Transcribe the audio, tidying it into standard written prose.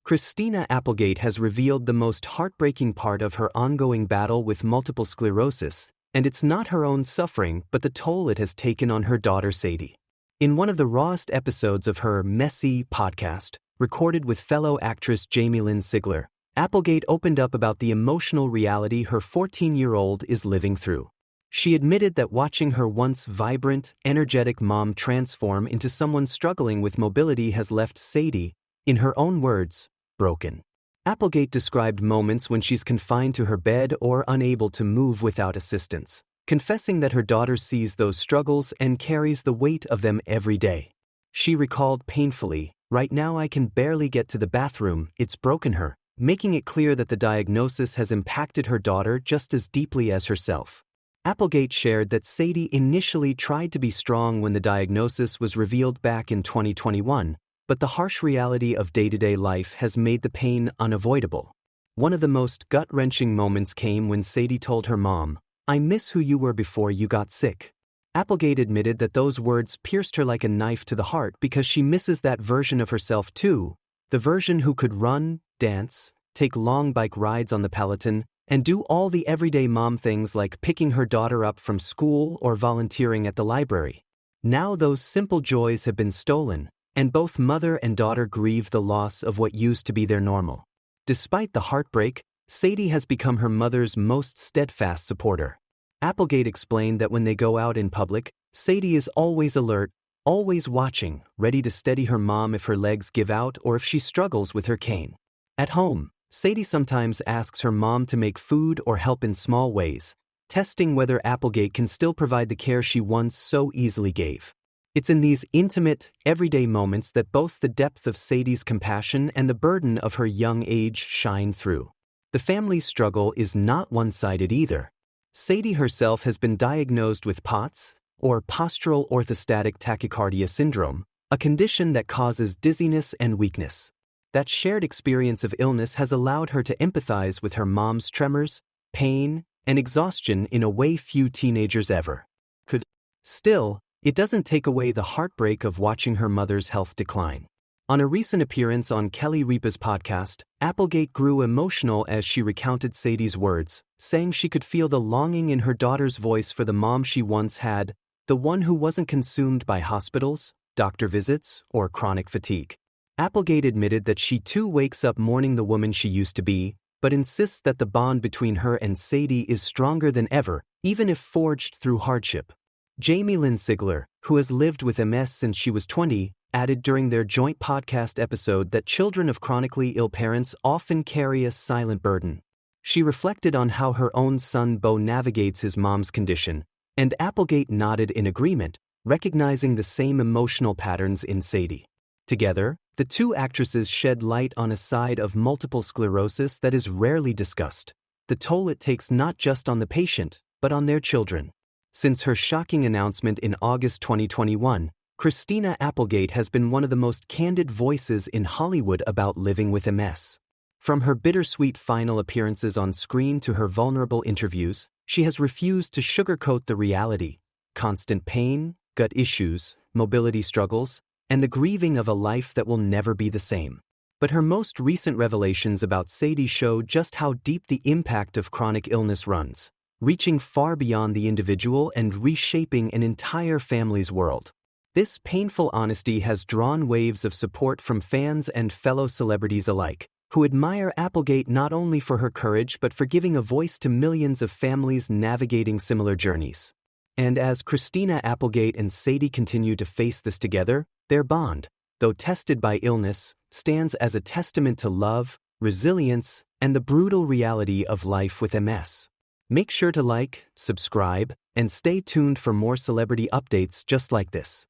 Christina Applegate has revealed the most heartbreaking part of her ongoing battle with multiple sclerosis, and it's not her own suffering but the toll it has taken on her daughter Sadie. In one of the rawest episodes of her Messy podcast, recorded with fellow actress Emmy-winning Sigler, Applegate opened up about the emotional reality her 14-year-old is living through. She admitted that watching her once vibrant, energetic mom transform into someone struggling with mobility has left Sadie, in her own words, broken. Applegate described moments when she's confined to her bed or unable to move without assistance, confessing that her daughter sees those struggles and carries the weight of them every day. She recalled painfully, "Right now I can barely get to the bathroom, it's broken her," making it clear that the diagnosis has impacted her daughter just as deeply as herself. Applegate shared that Sadie initially tried to be strong when the diagnosis was revealed back in 2021, but the harsh reality of day-to-day life has made the pain unavoidable. One of the most gut-wrenching moments came when Sadie told her mom, "I miss who you were before you got sick." Applegate admitted that those words pierced her like a knife to the heart because she misses that version of herself too, the version who could run, dance, take long bike rides on the Peloton, and do all the everyday mom things like picking her daughter up from school or volunteering at the library. Now those simple joys have been stolen, and both mother and daughter grieve the loss of what used to be their normal. Despite the heartbreak, Sadie has become her mother's most steadfast supporter. Applegate explained that when they go out in public, Sadie is always alert, always watching, ready to steady her mom if her legs give out or if she struggles with her cane. At home, Sadie sometimes asks her mom to make food or help in small ways, testing whether Applegate can still provide the care she once so easily gave. It's in these intimate, everyday moments that both the depth of Sadie's compassion and the burden of her young age shine through. The family's struggle is not one-sided either. Sadie herself has been diagnosed with POTS, or postural orthostatic tachycardia syndrome, a condition that causes dizziness and weakness. That shared experience of illness has allowed her to empathize with her mom's tremors, pain, and exhaustion in a way few teenagers ever could. Still, it doesn't take away the heartbreak of watching her mother's health decline. On a recent appearance on Kelly Ripa's podcast, Applegate grew emotional as she recounted Sadie's words, saying she could feel the longing in her daughter's voice for the mom she once had, the one who wasn't consumed by hospitals, doctor visits, or chronic fatigue. Applegate admitted that she too wakes up mourning the woman she used to be, but insists that the bond between her and Sadie is stronger than ever, even if forged through hardship. Emmy-winning Sigler, who has lived with MS since she was 20, added during their joint podcast episode that children of chronically ill parents often carry a silent burden. She reflected on how her own son Bo navigates his mom's condition, and Applegate nodded in agreement, recognizing the same emotional patterns in Sadie. Together, the two actresses shed light on a side of multiple sclerosis that is rarely discussed, the toll it takes not just on the patient, but on their children. Since her shocking announcement in August 2021, Christina Applegate has been one of the most candid voices in Hollywood about living with MS. From her bittersweet final appearances on screen to her vulnerable interviews, she has refused to sugarcoat the reality: constant pain, gut issues, mobility struggles, and the grieving of a life that will never be the same. But her most recent revelations about Sadie show just how deep the impact of chronic illness runs, reaching far beyond the individual and reshaping an entire family's world. This painful honesty has drawn waves of support from fans and fellow celebrities alike, who admire Applegate not only for her courage but for giving a voice to millions of families navigating similar journeys. And as Christina Applegate and Sadie continue to face this together, their bond, though tested by illness, stands as a testament to love, resilience, and the brutal reality of life with MS. Make sure to like, subscribe, and stay tuned for more celebrity updates just like this.